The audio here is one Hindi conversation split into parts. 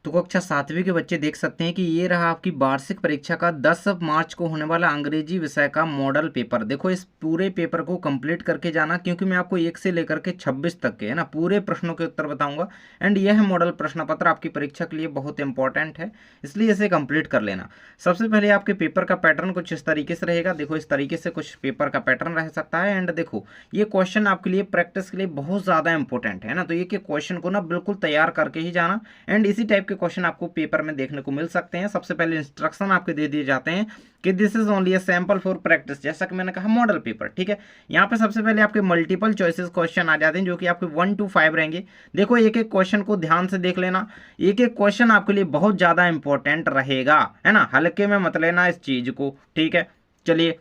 तो कक्षा 7वीं के बच्चे देख सकते हैं कि ये रहा आपकी वार्षिक परीक्षा का 10 मार्च को होने वाला अंग्रेजी विषय का मॉडल पेपर। देखो इस पूरे पेपर को कंप्लीट करके जाना, क्योंकि मैं आपको 1 से लेकर के 26 तक के है ना पूरे प्रश्नों के उत्तर बताऊंगा। एंड यह मॉडल प्रश्न पत्र आपकी परीक्षा के लिए बहुत इंपॉर्टेंट है, इसलिए इसे कंप्लीट कर लेना। सबसे पहले आपके पेपर का पैटर्न कुछ इस तरीके से रहेगा। देखो इस तरीके से कुछ पेपर का पैटर्न रह सकता है। एंड देखो ये क्वेश्चन आपके लिए प्रैक्टिस के लिए बहुत ज़्यादा इंपॉर्टेंट है ना, तो ये क्वेश्चन को ना बिल्कुल तैयार करके ही जाना। एंड इसी टाइप के क्वेश्चन आपको पेपर में देखने को मिल सकते हैं। सबसे पहले इंस्ट्रक्शन आपके दे दिए जाते हैं कि this is only a sample for practice, जैसा कि मैंने कहा मॉडल पेपर। ठीक है, यहाँ पे सबसे पहले आपके मल्टीपल चॉइसेस क्वेश्चन आ जाते हैं, जो कि आपके 1 to 5 रहेंगे। देखो एक एक क्वेश्चन को ध्यान से देख लेना, एक एक क्वेश्चन आपके लिए बहुत ज़्यादा इंपॉर्टेंट रहेगा, है ना, हल्के में मत लेना इस चीज़ को। ठीक है, चलिए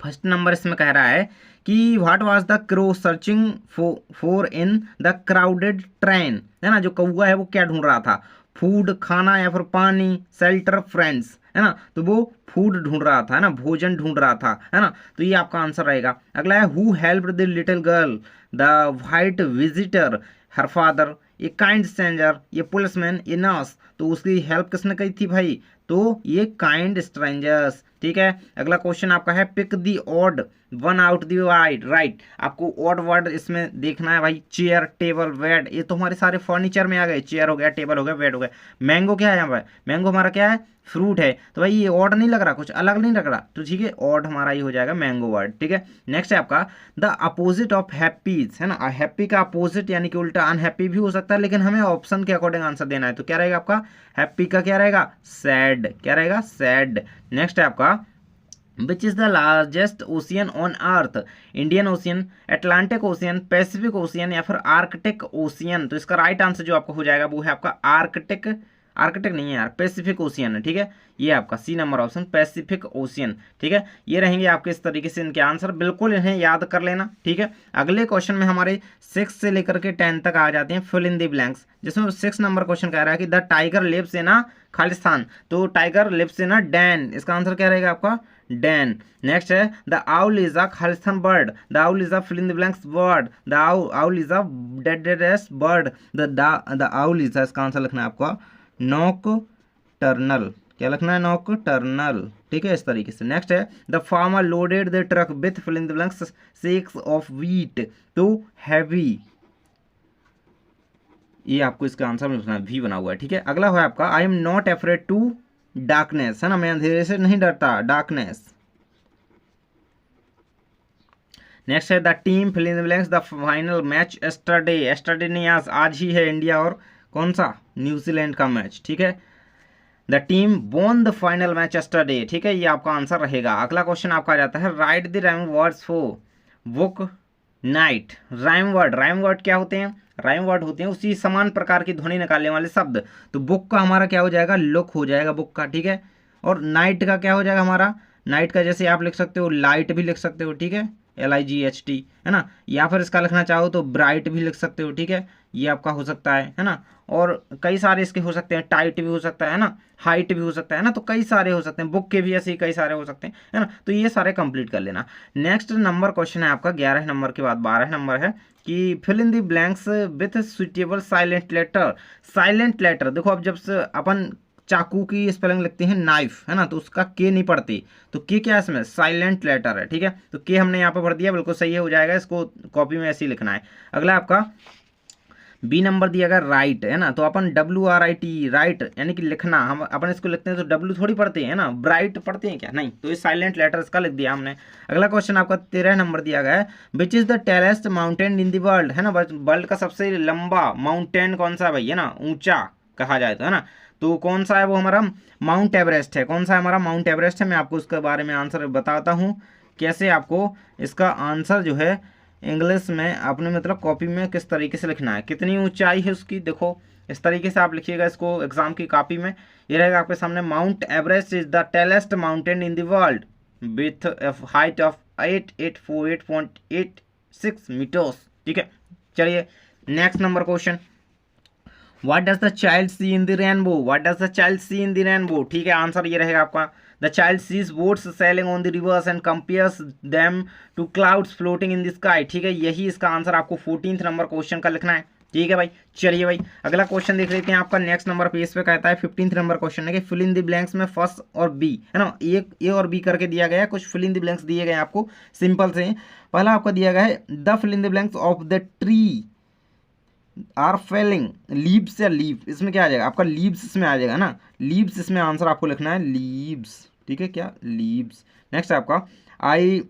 फर्स्ट नंबर इसमें कह रहा है कि what was the crow searching for in the crowded train, है ना, जो कौवा है वो क्या ढूंढ रहा था, फूड खाना या फिर पानी, शेल्टर, फ्रेंड्स, है ना, तो वो फूड ढूंढ रहा था, है ना, भोजन ढूंढ रहा था, है ना, तो ये आपका आंसर रहेगा। अगला है who helped the little girl, the white visitor, her father, ये काइंड स्ट्रेंजर, ये पुलिसमैन, ये नर्स, तो उसकी हेल्प किसने की थी भाई, तो ये काइंड स्ट्रेंजर्स। ठीक है, अगला क्वेश्चन आपका है pick the odd one out the right. आपको ऑड वर्ड इसमें देखना है भाई, चेयर, टेबल, बेड, ये तो हमारे सारे फर्नीचर में आ गए, चेयर हो गया, टेबल हो गया, बेड हो गया। मैंगो क्या है यहाँ पर, मैंगो हमारा क्या है, फ्रूट है, तो भाई ये ऑड नहीं लग रहा, कुछ अलग नहीं लग रहा, तो ठीक है ऑड हमारा ही हो जाएगा मैंगो वर्ड। ठीक है, नेक्स्ट है आपका द अपोजिट ऑफ हैप्पीज, है ना, हैप्पी का अपोजिट यानी कि उल्टा अनहैप्पी भी हो सकता है, लेकिन हमें ऑप्शन के अकॉर्डिंग आंसर देना है, तो क्या रहेगा आपका हैप्पी का क्या रहेगा, सैड, क्या रहेगा, सैड। नेक्स्ट है आपका विच is the largest ocean on earth, Indian ocean, Atlantic ocean, Pacific ocean या फिर आर्कटिक ओशियन, तो इसका राइट आंसर जो आपका हो जाएगा वो है आपका आर्कटिक, आर्कटिक नहीं है यार, पैसिफिक ओशियन है। ठीक है, ये आपका C number option Pacific Ocean. ठीक है, ये रहेंगे आपके इस तरीके से इनके आंसर, बिल्कुल इन्हें याद कर लेना। ठीक है, अगले क्वेश्चन में हमारे 6 से लेकर के 10 तक आ जाते हैं फिल इन द ब्लैंक्स, जिसमें 6 नंबर क्वेश्चन कह रहा है कि the tiger lives in a खालिस्तान, तो tiger lives in a den, इसका आंसर क्या रहेगा आपका डैन। नेक्स्ट है द आउल इज अ खालिस्तान bird, the owl is a fill in the blanks word, the owl is a deadest bird, the owl is, इसका आंसर लिखना है आपको नॉक टर्नल, क्या लिखना है नॉक टर्नल। ठीक है, इस तरीके से। नेक्स्ट है the farmer loaded the truck with fill in the blanks sacks of wheat, तो हैवी, ये आपको इसका आंसर लिखना है, भी बना हुआ है। ठीक है, अगला है आपका I am not afraid to darkness, है ना, मैं अंधेरे से नहीं डरता, डार्कनेस। नेक्स्ट है the team fill in the blanks the final match yesterday, yesterday नहीं आज ही है इंडिया और कौन सा न्यूजीलैंड का मैच। ठीक है, the team bone the final match yesterday. ठीक है, ये आपका आंसर रहेगा। अगला क्वेश्चन आपका आ जाता है right the rhyme words for book night, rhyme word क्या होते हैं, राइम वर्ड होते हैं उसी समान प्रकार की ध्वनि निकालने वाले शब्द, तो बुक का हमारा क्या हो जाएगा, लुक हो जाएगा बुक का। ठीक है, और नाइट का क्या हो जाएगा हमारा, नाइट का जैसे आप लिख सकते हो लाइट भी लिख सकते हो। ठीक है, LIGHT, है ना, या फिर इसका लिखना चाहो तो ब्राइट भी लिख सकते हो। ठीक है, ये आपका हो सकता है ना, और कई सारे इसके हो सकते हैं, टाइट भी हो सकता है ना, हाइट भी हो सकता है ना, तो कई सारे हो सकते हैं, बुक के भी ऐसे ही कई सारे हो सकते हैं, है ना, तो ये सारे कंप्लीट कर लेना। नेक्स्ट नंबर क्वेश्चन है आपका 11 नंबर के बाद 12 नंबर है कि fill in the blanks with suitable silent letter, silent letter. देखो अब जब से अपन चाकू की स्पेलिंग लिखते हैं नाइफ, है ना, तो उसका के नहीं पढ़ते, तो के क्या है इसमें, साइलेंट लेटर है। ठीक है, तो के हमने यहाँ पे पढ़ दिया, बिल्कुल सही हो जाएगा, इसको कॉपी में ऐसे ही लिखना है। अगला आपका बी नंबर दिया गया राइट, है ना, तो अपन WRIT राइट यानी कि लिखना, हम अपन इसको लिखते हैं तो W थोड़ी पढ़ते हैं ना, ब्राइट पढ़ते हैं क्या, नहीं, तो ये साइलेंट लेटर इसका लिख दिया हमने। अगला क्वेश्चन आपका 13 नंबर दिया गया है which is the tallest mountain in the world, है ना, वर्ल्ड का सबसे लंबा माउंटेन कौन सा है भाई, है ना, ऊंचा कहा जाए तो, है ना, तो कौन सा है वो हमारा माउंट एवरेस्ट है। कौन सा है हमारा माउंट एवरेस्ट है, मैं आपको उसके बारे में आंसर बताता हूँ कैसे आपको इसका आंसर जो है इंग्लिश में अपने मतलब कॉपी में किस तरीके से लिखना है, कितनी ऊंचाई है उसकी, देखो इस तरीके से आप लिखिएगा इसको एग्जाम की कॉपी में, ये रहेगा आपके सामने Mount Everest is the tallest mountain in the world with height of 8848.86 metres. ठीक है, चलिए next number question what does the child see in the rainbow, what does the child see in the rainbow. ठीक है, आंसर ये रहेगा आपका the child sees boats sailing on the rivers and compares them to clouds floating in the sky. ठीक है, यही इसका आंसर आपको 14th नंबर क्वेश्चन का लिखना है। ठीक है भाई। चलिए भाई अगला क्वेश्चन देख लेते हैं। आपका नेक्स्ट नंबर पेज पे कहता है 15th नंबर क्वेश्चन है कि फिल इन द ब्लैंक्स में फर्स्ट और बी है ना, ए और बी करके दिया गया है, कुछ फिल इन द ब्लैंक्स दिए गए हैं आपको सिंपल से। पहला आपका दिया गया है the fill in the blanks of the tree are falling leaves या लीव, इसमें क्या आ जाएगा आपका लीव्स इसमें आ जाएगा ना, लीव्स इसमें आंसर आपको लिखना है लीव्स, ठीक है क्या लीव्स। नेक्स्ट आपका I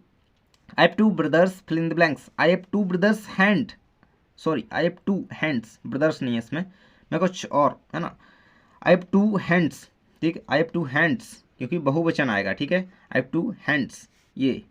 have two brothers fill in the blanks, I have two brothers hand, sorry I have two hands, brothers नहीं है इसमें, मैं कुछ और है ना, आई हैव टू हैंड्स, ठीक, आई हैव टू हैंड्स क्योंकि बहुवचन आएगा, ठीक है, आई हैव टू हैंड्स ये।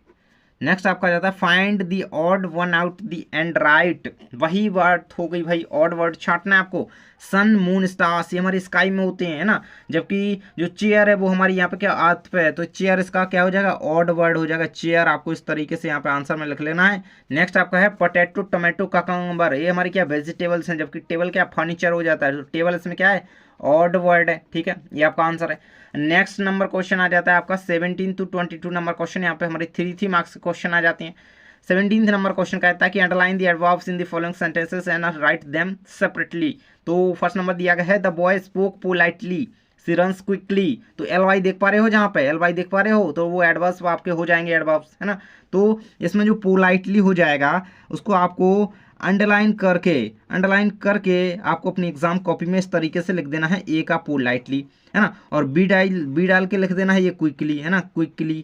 नेक्स्ट आपका जाता है find the odd one out the end right, वही बात हो गई भाई, ऑड वर्ड छांटना है आपको। सन मून स्टार्स ये हमारी स्काई में होते हैं ना, जबकि जो चेयर है वो हमारी यहाँ पे क्या अर्थ पे है, तो चेयर इसका क्या हो जाएगा ऑड वर्ड हो जाएगा चेयर, आपको इस तरीके से यहाँ पे आंसर में लिख लेना है। नेक्स्ट आपका है पोटैटो टोमेटो ककम्बर, ये हमारी क्या वेजिटेबल्स हैं, जबकि टेबल क्या फर्नीचर हो जाता है, तो टेबल इसमें क्या है ऑड वर्ड है, ठीक है ये आपका आंसर है। नेक्स्ट नंबर क्वेश्चन आ जाता है आपका 17 to 22 नंबर क्वेश्चन, यहाँ पे हमारे 3 मार्क्स के क्वेश्चन आ जाते हैं। 17th नंबर क्वेश्चन कहता है कि underline the adverbs in the following sentences and write them separately. तो फर्स्ट नंबर दिया गया है the boy spoke politely, she runs quickly, तो एल वाई देख पा रहे हो, जहाँ पे एल वाई देख पा रहे हो तो वो एडवर्ब्स आपके हो जाएंगे एडवर्ब्स है ना। तो इसमें जो पोलाइटली हो जाएगा उसको आपको अंडरलाइन करके आपको अपनी एग्जाम कॉपी में इस तरीके से लिख देना है, ए का पोलाइटली है ना, और बी डाल के लिख देना है ये क्विकली है ना, क्विकली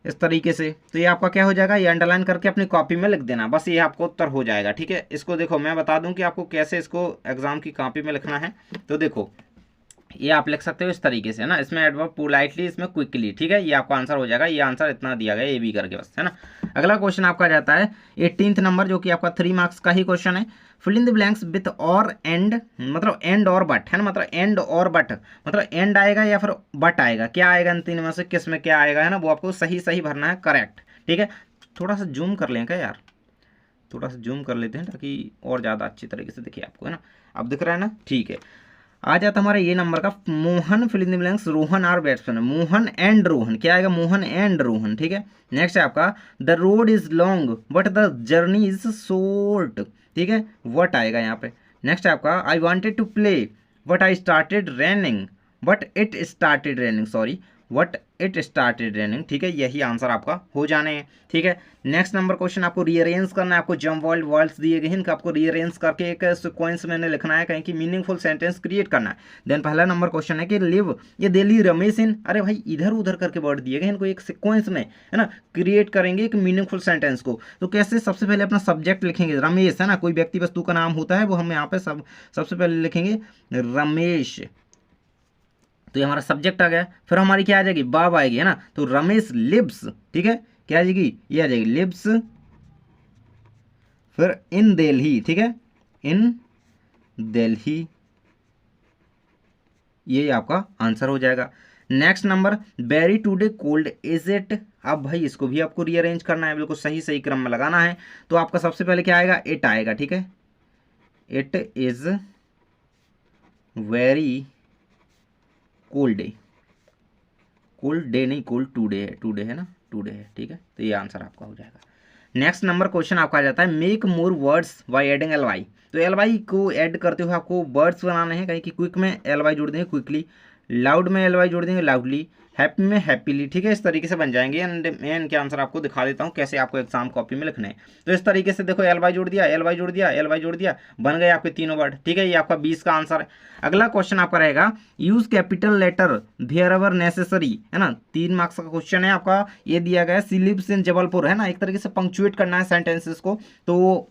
इस तरीके से। तो ये आपका क्या हो जाएगा, ये अंडरलाइन करके अपनी कॉपी में लिख देना, बस ये आपको उत्तर हो जाएगा, ठीक है। इसको देखो मैं बता दूं कि आपको कैसे इसको एग्जाम की कॉपी में लिखना है। तो देखो ये आप लिख सकते हो इस तरीके से है ना, इसमें एडवर्ब पोलाइटली, इसमें क्विकली, ठीक है, ये आपका आंसर हो जाएगा। ये आंसर इतना दिया गया ए बी करके बस है ना। अगला क्वेश्चन आपका जाता है 18th नंबर, जो कि आपका 3 मार्क्स का ही क्वेश्चन है। Fill in the blanks with और एंड, मतलब एंड और बट है ना, मतलब एंड और बट, मतलब एंड आएगा या फिर बट आएगा, क्या आएगा इन तीन में से किस में क्या आएगा है ना, वो आपको सही सही भरना है करेक्ट, ठीक है। थोड़ा सा जूम कर लें क्या यार, थोड़ा सा जूम कर लेते हैं ताकि और ज़्यादा अच्छी तरीके से दिखे आपको है ना, अब दिख रहा है ना, ठीक है। आ जाता हमारा ये नंबर का Mohan fill in the blanks Rohan are batsman, Mohan and Rohan, क्या आएगा मोहन एंड रोहन, ठीक है। नेक्स्ट है आपका the road is long but the journey is short, ठीक है, वट आएगा यहाँ पे। नेक्स्ट है आपका I wanted to play but I started running but it started running, sorry what it started running, ठीक है, यही आंसर आपका हो जाने हैं, ठीक है। नेक्स्ट नंबर क्वेश्चन आपको रीअरेंज करना है, आपको जम वर्ल्ड वर्ड्स दिए गए हैं इनका आपको रीअरेंज करके एक सीक्वेंस में लिखना है, कहीं की मीनिंगफुल सेंटेंस क्रिएट करना है। देन पहला नंबर क्वेश्चन है कि लिव ये दिल्ली रमेश इन, अरे भाई इधर उधर करके वर्ड दिए गए इनको एक सीक्वेंस में है ना क्रिएट करेंगे एक मीनिंगफुल सेंटेंस को। तो कैसे, सबसे पहले अपना सब्जेक्ट लिखेंगे रमेश है ना, कोई व्यक्ति वस्तु का नाम होता है वो हम यहाँ पे सबसे पहले लिखेंगे रमेश, तो ये हमारा सब्जेक्ट आ गया। फिर हमारी क्या आ जाएगी बाब आएगी है ना, तो रमेश लिव्स, ठीक है, क्या आ जाएगी ये आ जाएगी लिव्स, फिर इन दिल्ली, ठीक है, इन दिल्ली, ये आपका आंसर हो जाएगा। Next number very today cold is it, अब भाई इसको भी आपको रीअरेंज करना है, बिल्कुल सही सही क्रम में लगाना है। तो आपका सबसे पहले क्या आएगा इट आएगा, ठीक है, it is very cold day, cold day नहीं कोल्ड टुडे है, टुडे है ना, टुडे है, ठीक है, तो ये आंसर आपका हो जाएगा। नेक्स्ट नंबर क्वेश्चन आपका आ जाता है make more words by adding L Y, तो एल वाई को ऐड करते हुए आपको वर्ड्स बनाने हैं, कहीं कि क्विक में एल वाई जोड़ देंगे क्विकली, लाउड में एल वाई जोड़ देंगे लाउडली, हैप्पी में हैप्पीली, ठीक है, इस तरीके से बन जाएंगे। एंड मैं इनके आंसर आपको दिखा देता हूँ कैसे आपको एग्जाम कॉपी में लिखने हैं। तो इस तरीके से देखो एल वाई जोड़ दिया, एल वाई जोड़ दिया, एल वाई जोड़ दिया, बन गए आपके तीनों वर्ड, ठीक है, ये आपका 20 का आंसर है। अगला क्वेश्चन आपका रहेगा use capital letter wherever necessary है ना, 3 मार्क्स का क्वेश्चन है आपका, ये दिया गया है सी लिव्स इन जबलपुर है ना, एक तरीके से पंक्चुएट करना है सेंटेंसेस को। तो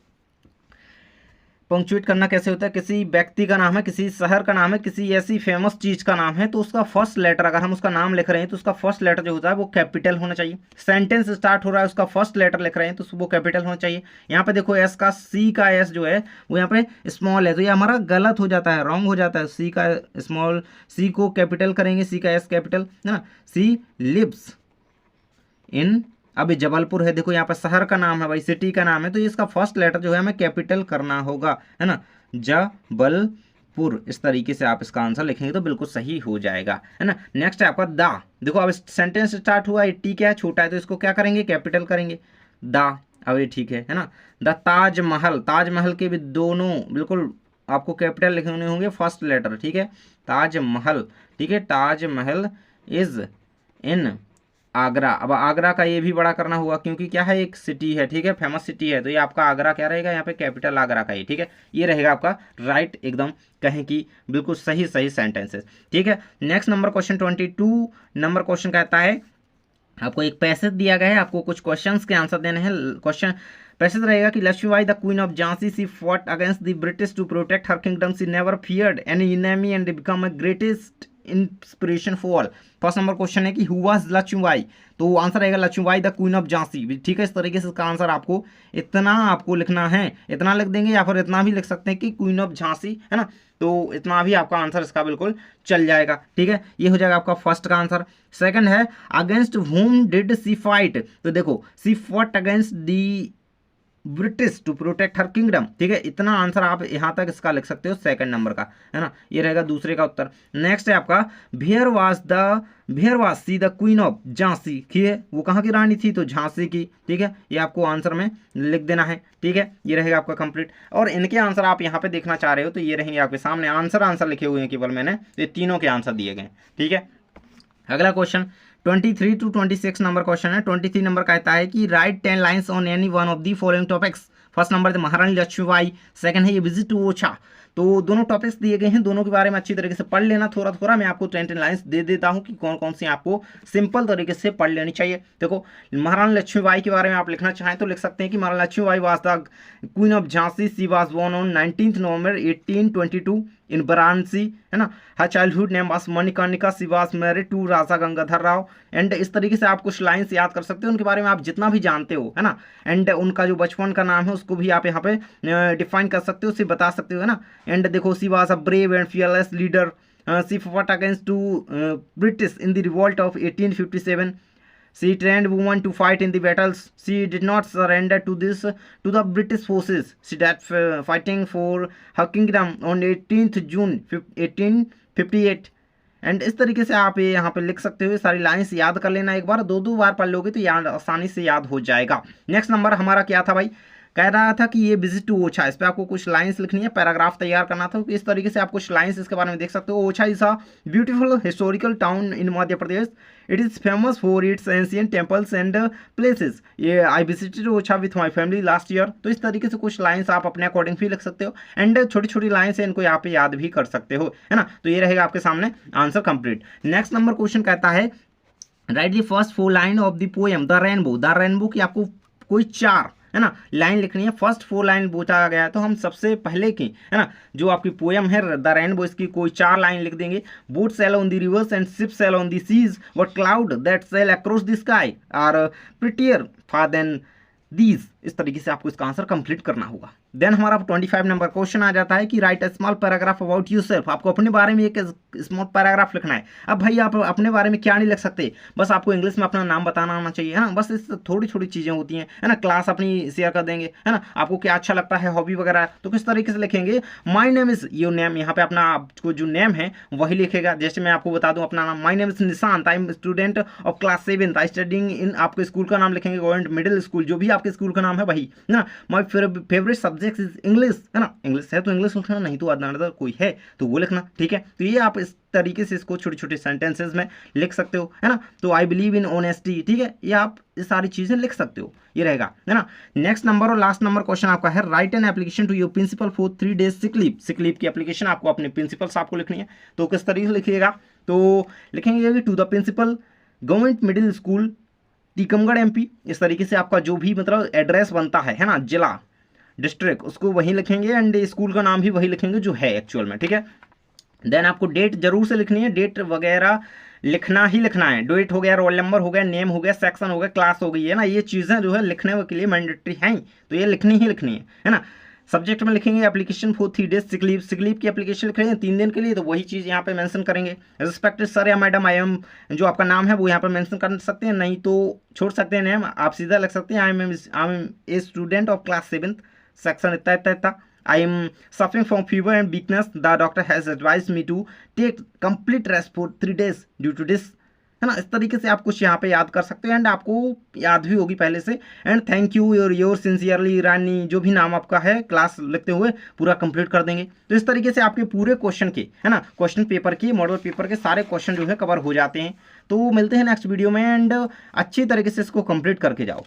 पंक्चुएट करना कैसे होता है, किसी व्यक्ति का नाम है, किसी शहर का नाम है, किसी ऐसी फेमस चीज का नाम है, तो उसका फर्स्ट लेटर अगर हम उसका नाम लिख रहे हैं तो उसका फर्स्ट लेटर जो होता है वो कैपिटल होना चाहिए। सेंटेंस स्टार्ट हो रहा है उसका फर्स्ट लेटर लिख रहे हैं तो वो कैपिटल होना चाहिए। यहाँ पे देखो एस का सी का एस जो है वो यहाँ पे स्मॉल है, तो ये हमारा गलत हो जाता है, रॉन्ग हो जाता है। सी का स्मॉल, सी को कैपिटल करेंगे, सी का एस कैपिटल है ना, सी लिव्स इन, अभी जबलपुर है, देखो यहाँ पर शहर का नाम है भाई, सिटी का नाम है, तो इसका फर्स्ट लेटर जो है हमें कैपिटल करना होगा है ना, जबलपुर, इस तरीके से आप इसका आंसर लिखेंगे तो बिल्कुल सही हो जाएगा है ना। नेक्स्ट है आपका दा, देखो अब सेंटेंस स्टार्ट हुआ है, टी क्या है छोटा है तो इसको क्या करेंगे कैपिटल करेंगे, दा अब ये ठीक है ना। द ताजमहल, ताजमहल के भी दोनों बिल्कुल आपको कैपिटल लिखने होंगे फर्स्ट लेटर, ठीक है। ताजमहल, ठीक है, ताजमहल इज इन आगरा। अब आगरा का ये भी बड़ा करना होगा क्योंकि क्या है, एक सिटी है, ठीक है, फेमस सिटी है, तो ये आपका आगरा क्या रहेगा यहाँ पे, कैपिटल आगरा का ही, ठीक है। ये रहेगा आपका राइट एकदम, कहें कि बिल्कुल सही सही सेंटेंसेस, ठीक है। Next number question 22 number question कहता है, आपको एक पैसेज दिया गया है, आपको कुछ क्वेश्चंस के आंसर देने हैं। क्वेश्चन पैसेज रहेगा कि Lakshmibai the queen of Jhansi she fought against the British to protect her kingdom, she never feared any enemy and become a greatest inspiration for all. First number question है कि हु वाज लक्ष्मीबाई, तो आंसर रहेगा Lakshmibai the queen of Jhansi, ठीक है। इस तरीके से इसका आंसर आपको इतना आपको लिखना है, इतना लिख देंगे या फिर इतना भी लिख सकते हैं कि क्वीन ऑफ झांसी, है ना, तो इतना भी आपका आंसर इसका बिल्कुल चल जाएगा, ठीक है। ये हो जाएगा आपका फर्स्ट का आंसर। सेकंड है against whom did she fight, तो देखो she fought against the British to protect her kingdom, ठीक है। इतना आंसर आप यहां तक इसका लिख सकते हो सेकंड नंबर का, है ना, ये रहेगा दूसरे का उत्तर। नेक्स्ट है आपका where was see the queen of Jhansi, ठीक है, वो कहाँ की रानी थी, तो झांसी की, ठीक है। ये आपको आंसर में लिख देना है, ठीक है, ये रहेगा आपका कंप्लीट। और इनके आंसर आप यहाँ पे देखना चाह रहे हो तो ये रहेंगे आपके सामने, आंसर लिखे हुए हैं केवल मैंने, तो ये तीनों के आंसर दिए गए, ठीक है। अगला क्वेश्चन 23 to 26 नंबर क्वेश्चन है। 23 नंबर कहता है कि right 10 lines on any one of the following topics. First number है महारानी लक्ष्मीबाई, सेकंड है ये विजिट टू ओछा। तो दोनों टॉपिक्स दिए गए हैं, दोनों के बारे में अच्छी तरीके से पढ़ लेना थोड़ा थोड़ा। मैं आपको 10 लाइन्स दे देता हूं कि कौन कौन सी आपको सिंपल तरीके से पढ़ लेनी चाहिए। देखो महारानी लक्ष्मीबाई के बारे में आप लिखना चाहें तो लिख सकते हैं कि Maharani Lakshmibai was the queen of Jhansi, she was born on 19 November 1822 in Varanasi, है ना। Her childhood name was Manikarnika, she was married to Raja Gangadhar Rao. And इस तरीके से आप कुछ लाइन्स याद कर सकते हो उनके बारे में, आप जितना भी जानते हो, है ना। एंड उनका जो बचपन का नाम है उसको भी आप यहाँ पे डिफाइन कर सकते हो, उसे बता सकते हो, है ना। एंड देखो she was a brave and fearless leader, she fought against to British in the revolt of 1857. She trained women to fight in the battles. She did not surrender to the British forces. She died fighting for her kingdom on 18th June 1858. And इस तरीके से आप ये यहाँ पे लिख सकते हो, सारी लाइन्स याद कर लेना, एक बार दो बार पढ़ लोगे तो याद आसानी से याद हो जाएगा। नेक्स्ट नंबर हमारा क्या था भाई, कह रहा था कि ये विजिट टू ओछा, इस पे आपको कुछ लाइंस लिखनी है, पैराग्राफ तैयार करना था। तो इस तरीके से आप कुछ लाइंस इसके बारे में देख सकते हो। Orchha is a beautiful historical town in Madhya Pradesh, it is famous for its ancient temples and places. ये I visited Orchha with my family last year. तो इस तरीके से कुछ लाइंस आप अपने अकॉर्डिंग भी लिख सकते हो, एंड छोटी छोटी लाइन्स है इनको यहाँ पे याद भी कर सकते हो, है ना। तो ये रहेगा आपके सामने answer complete. Next number question कहता है right the first 4 line of the poem the rainbow. The rainbow की आपको कोई 4, है ना, लाइन लिखनी है। फर्स्ट 4 लाइन पूछा गया है तो हम सबसे पहले की, है ना, जो आपकी पोएम है द रेनबो, इसकी कोई 4 लाइन लिख देंगे। Boat sail on the rivers and ship sail on the seas, but cloud that sail across the sky are prettier far than these. इस तरीके से आपको इसका आंसर कंप्लीट करना होगा। देन हमारा 25 नंबर क्वेश्चन आ जाता है कि right a small paragraph about yourself. आपको अपने बारे में एक स्मॉल पैराग्राफ लिखना है। अब भाई आप अपने बारे में क्या नहीं लिख सकते, बस आपको इंग्लिश में अपना नाम बताना आना चाहिए, है ना। बस इस थोड़ी छोटी चीज़ें होती हैं, है ना। क्लास अपनी शेयर कर देंगे, है ना, आपको क्या अच्छा लगता है, हॉबी वगैरह, तो किस तरीके से लिखेंगे। My name is your name, यहाँ पे अपना आपको जो नेम है वही लिखेगा। जैसे मैं आपको बता दूँ अपना नाम, my name is Nishant, I am student of class 7th, I studying in, आपके स्कूल का नाम लिखेंगे गवर्नमेंट मिडिल स्कूल, जो भी आपके स्कूल का नाम है वही, है ना। My favourite subject is English, है ना। इंग्लिश है तो इंग्लिश लिखना, नहीं तो अदर कोई है तो वो लिखना, ठीक है। तो ये आप इस तरीके से इसको छोटे छोटे सेंटेंसेस में लिख सकते हो, है ना। तो आई बिलीव इन ऑनेस्टी, ठीक है, ये आप ये सारी चीजें लिख सकते हो, ये रहेगा, है ना। नेक्स्ट नंबर और लास्ट नंबर क्वेश्चन आपका है write an application to your principal for 3 days sick leave. Sick leave की एप्लीकेशन आपको अपने प्रिंसिपल से आपको लिखनी है। तो किस तरीके से लिखिएगा, तो लिखेंगे to the principal government middle school Tikamgarh MP। इस तरीके से आपका जो भी मतलब एड्रेस बनता है ना, जिला डिस्ट्रिक्ट, उसको वहीं लिखेंगे एंड स्कूल का नाम भी वही लिखेंगे जो है एक्चुअल में, ठीक है। देन आपको डेट जरूर से लिखनी है, डेट वगैरह लिखना ही लिखना है। डेट हो गया, रोल नंबर हो गया, नेम हो गया, सेक्शन हो गया, क्लास हो गई, है ना। ये चीज़ें जो है लिखने के लिए मैंडेटरी हैं, तो ये लिखनी ही लिखनी है ना। सब्जेक्ट में लिखेंगे application for 3 days sick leave. Sick leave की एप्लीकेशन लिख रहे हैं 3 दिन के लिए, तो वही चीज़ यहाँ पे मेंशन करेंगे। रिस्पेक्टेड सर या मैडम, आई एम, जो आपका नाम है वो यहाँ पे मेंशन कर सकते हैं, नहीं तो छोड़ सकते हैं नेम, आप सीधा लिख सकते हैं I am a student of class 7th, section इतना इतना इतना, I am suffering from fever and weakness. The doctor has advised me to take complete rest for 3 days due to this. है ना। इस तरीके से आप कुछ यहाँ पे याद कर सकते हो एंड आपको याद भी होगी पहले से। And thank you your sincerely Rani, जो भी नाम आपका है क्लास लिखते हुए पूरा कंप्लीट कर देंगे। तो इस तरीके से आपके पूरे क्वेश्चन के, है ना, क्वेश्चन पेपर के, मॉडल पेपर के सारे क्वेश्चन जो है कवर हो जाते हैं। तो मिलते हैं नेक्स्ट वीडियो में एंड अच्छी तरीके से इसको कंप्लीट करके जाओ।